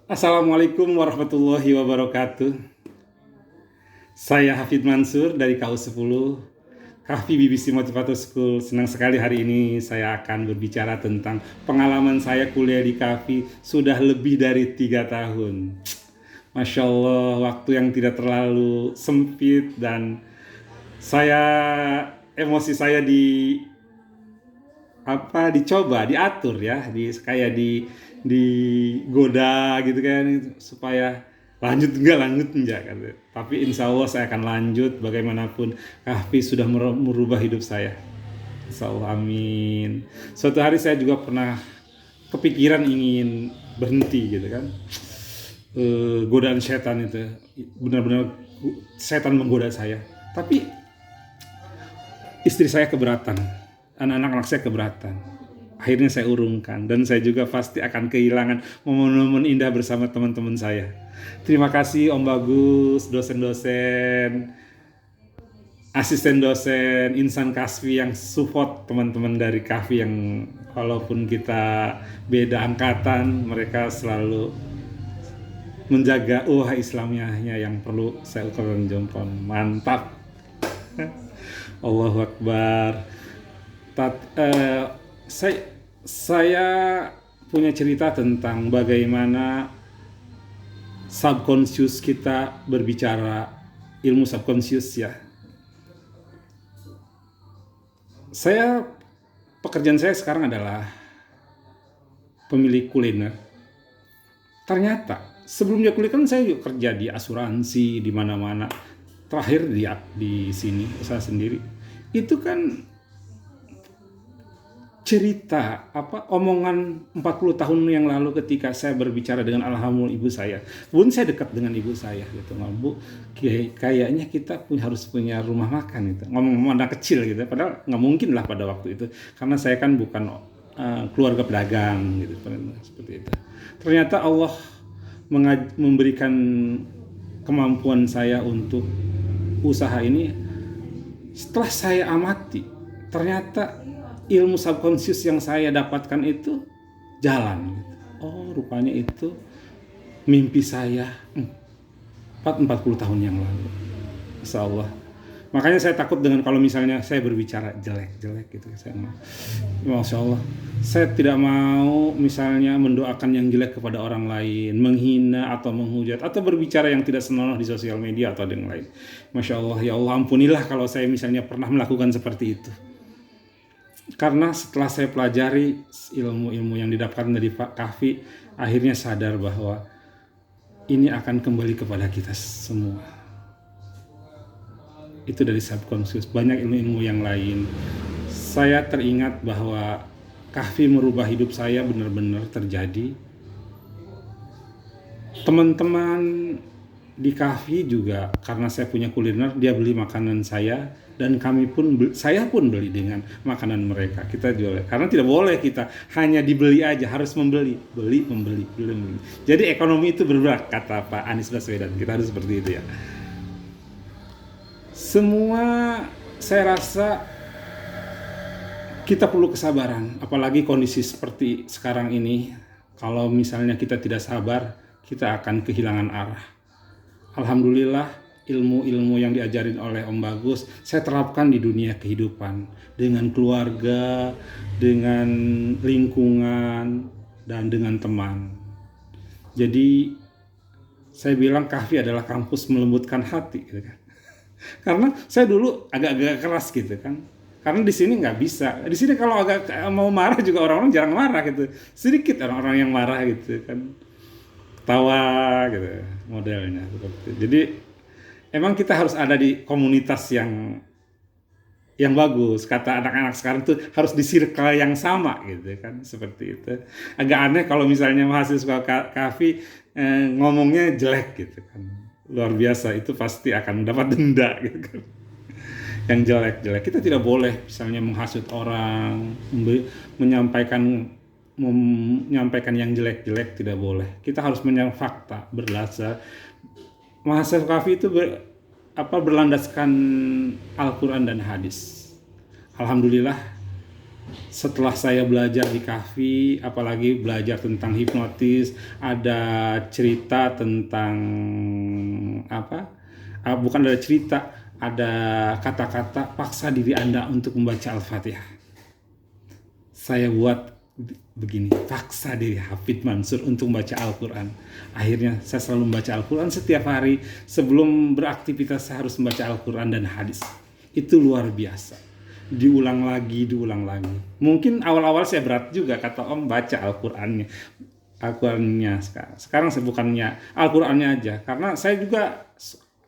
Assalamualaikum warahmatullahi wabarakatuh. Saya Hafid Mansur dari KU10, Kahfi BBC Motivator School. Senang sekali hari ini saya akan berbicara tentang pengalaman saya kuliah di Kahfi sudah lebih dari 3 tahun. Masya Allah, waktu yang tidak terlalu sempit dan saya emosi saya dicoba diatur ya, digoda gitu kan, supaya lanjut enggak kan. Tapi insya Allah saya akan lanjut bagaimanapun. Kahfi sudah merubah hidup saya, insya Allah, amin. Suatu hari saya juga pernah kepikiran ingin berhenti gitu kan. Godaan setan itu benar-benar, setan menggoda saya, tapi istri saya keberatan, anak-anak saya keberatan. Akhirnya saya urungkan, dan saya juga pasti akan kehilangan momen-momen indah bersama teman-teman saya. Terima kasih Om Bagus, dosen-dosen, asisten dosen, insan Kasfi yang support teman-teman dari Kahfi, yang walaupun kita beda angkatan, mereka selalu menjaga Islamiyahnya yang perlu saya ucapkan jempol. Mantap. Allahu Akbar. Saya saya punya cerita tentang bagaimana subconscious kita berbicara, ilmu subconscious ya. Pekerjaan saya sekarang adalah pemilik kuliner. Ternyata sebelumnya kuliah kan saya juga kerja di asuransi di mana-mana. Terakhir di sini usaha sendiri. Itu kan cerita omongan 40 tahun yang lalu ketika saya berbicara dengan alhamdulillah ibu saya. Pun saya dekat dengan ibu saya gitu. Bu, kayaknya kita harus punya rumah makan gitu. Ngomong anak kecil gitu. Padahal nggak mungkin lah pada waktu itu, karena saya kan bukan keluarga pedagang gitu, seperti itu. Ternyata Allah memberikan kemampuan saya untuk usaha ini. Setelah saya amati, ternyata ilmu subconscious yang saya dapatkan itu jalan. Oh, rupanya itu mimpi saya 40 tahun yang lalu. Insya Allah. Makanya saya takut dengan kalau misalnya saya berbicara jelek-jelek gitu. Masya Allah. Saya tidak mau misalnya mendoakan yang jelek kepada orang lain, menghina atau menghujat, atau berbicara yang tidak senonoh di sosial media atau yang lain. Masya Allah, ya Allah ampunilah kalau saya misalnya pernah melakukan seperti itu. Karena setelah saya pelajari ilmu-ilmu yang didapatkan dari Pak Kahfi, akhirnya sadar bahwa ini akan kembali kepada kita semua. Itu dari subconscious. Banyak ilmu-ilmu yang lain. Saya teringat bahwa Kahfi merubah hidup saya, benar-benar terjadi. Teman-teman di Kahfi juga, karena saya punya kuliner, dia beli makanan saya, dan saya pun beli dengan makanan mereka. Kita jual, karena tidak boleh kita hanya dibeli aja, harus membeli. Membeli. Jadi ekonomi itu bergerak, kata Pak Anies Baswedan. Kita harus seperti itu ya. Semua, saya rasa kita perlu kesabaran, apalagi kondisi seperti sekarang ini. Kalau misalnya kita tidak sabar, kita akan kehilangan arah. Alhamdulillah, ilmu-ilmu yang diajarin oleh Om Bagus saya terapkan di dunia kehidupan, dengan keluarga, dengan lingkungan, dan dengan teman. Jadi saya bilang Kahfi adalah kampus melembutkan hati gitu kan. Karena saya dulu agak-agak keras gitu kan. Karena di sini nggak bisa. Di sini kalau agak mau marah juga orang-orang jarang marah gitu. Sedikit orang-orang yang marah gitu kan. Tawa gitu modelnya. Jadi emang kita harus ada di komunitas yang bagus. Kata anak-anak sekarang tuh harus di circle yang sama gitu kan, seperti itu. Agak aneh kalau misalnya mahasiswa Kahfi ngomongnya jelek gitu kan. Luar biasa, itu pasti akan dapat denda gitu kan. Yang jelek-jelek kita tidak boleh misalnya menghasut orang, menyampaikan yang jelek-jelek, tidak boleh. Kita harus menyampaikan fakta, berdasar. Mahasiswa Kahfi itu berlandaskan Al-Quran dan hadis. Alhamdulillah, Setelah saya belajar di Kahfi, apalagi belajar tentang hipnotis, ada cerita tentang apa? Bukan ada cerita, ada kata-kata paksa diri Anda untuk membaca Al-Fatihah. Saya buat begini, paksa diri Hafid Mansur untuk membaca Al-Quran. Akhirnya saya selalu membaca Al-Quran setiap hari. Sebelum beraktivitas saya harus membaca Al-Quran dan hadis. Itu luar biasa. Diulang lagi. Mungkin awal-awal saya berat juga, kata Om, baca Al-Qurannya sekarang saya bukannya Al-Qurannya aja, karena saya juga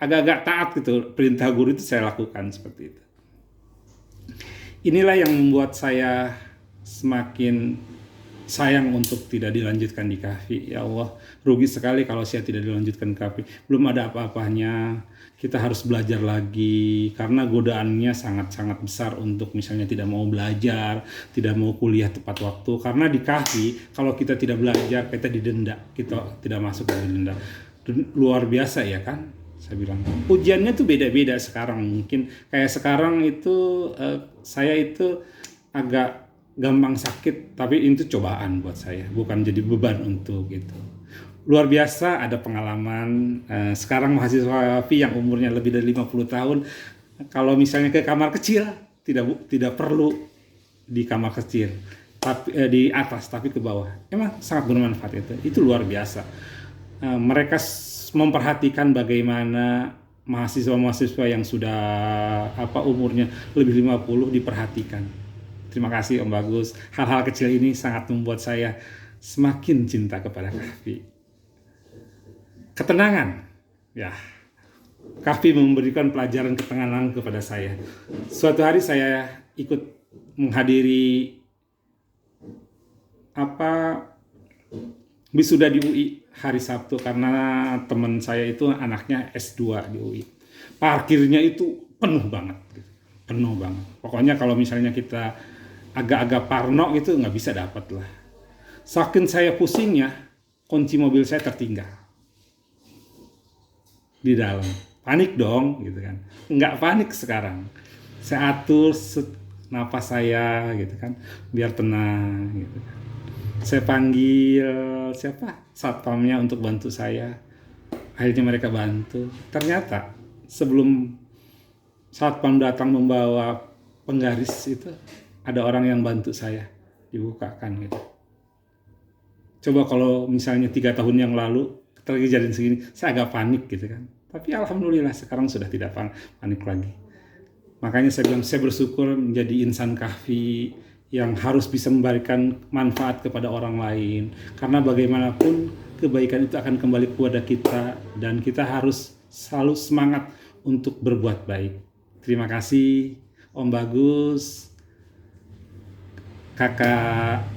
agak-agak taat gitu, perintah guru itu saya lakukan seperti itu. Inilah yang membuat saya semakin sayang untuk tidak dilanjutkan di Kahfi. Ya Allah, rugi sekali kalau saya tidak dilanjutkan di Kahfi. Belum ada apa-apanya. Kita harus belajar lagi karena godaannya sangat-sangat besar untuk misalnya tidak mau belajar, tidak mau kuliah tepat waktu. Karena di Kahfi kalau kita tidak belajar kita didenda, kita tidak masuk ke didenda. Luar biasa ya kan? Saya bilang ujiannya tuh beda-beda sekarang. Mungkin kayak sekarang itu saya itu agak gampang sakit, tapi itu cobaan buat saya, bukan jadi beban untuk gitu. Luar biasa, ada pengalaman. Sekarang mahasiswa FI yang umurnya lebih dari 50 tahun, kalau misalnya ke kamar kecil, tidak perlu di kamar kecil, tapi di atas, tapi ke bawah. Emang sangat bermanfaat itu. Itu luar biasa. Mereka memperhatikan bagaimana mahasiswa-mahasiswa yang sudah umurnya lebih 50 diperhatikan. Terima kasih Om Bagus. Hal-hal kecil ini sangat membuat saya semakin cinta kepada Kahfi. Ketenangan. Ya. Kahfi memberikan pelajaran ketenangan kepada saya. Suatu hari saya ikut menghadiri wisuda di UI hari Sabtu karena teman saya itu anaknya S2 di UI. Parkirnya itu penuh banget. Pokoknya kalau misalnya kita agak-agak parno gitu nggak bisa dapat lah. Saking saya pusingnya, kunci mobil saya tertinggal di dalam. Panik dong gitu kan. Nggak panik sekarang. Saya atur napas saya gitu kan, biar tenang gitu kan. Saya panggil satpamnya untuk bantu saya. Akhirnya mereka bantu. Ternyata sebelum satpam datang membawa penggaris itu, ada orang yang bantu saya, dibukakan gitu. Coba kalau misalnya 3 tahun yang lalu terjadi segini, saya agak panik gitu kan. Tapi alhamdulillah sekarang sudah tidak panik lagi. Makanya saya bilang saya bersyukur menjadi insan Kahfi yang harus bisa memberikan manfaat kepada orang lain. Karena bagaimanapun kebaikan itu akan kembali kepada kita dan kita harus selalu semangat untuk berbuat baik. Terima kasih Om Bagus, kakak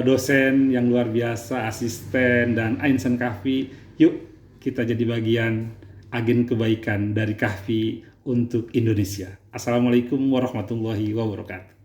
dosen yang luar biasa, asisten, dan insan Kahfi. Yuk kita jadi bagian agen kebaikan dari Kahfi untuk Indonesia. Assalamualaikum warahmatullahi wabarakatuh.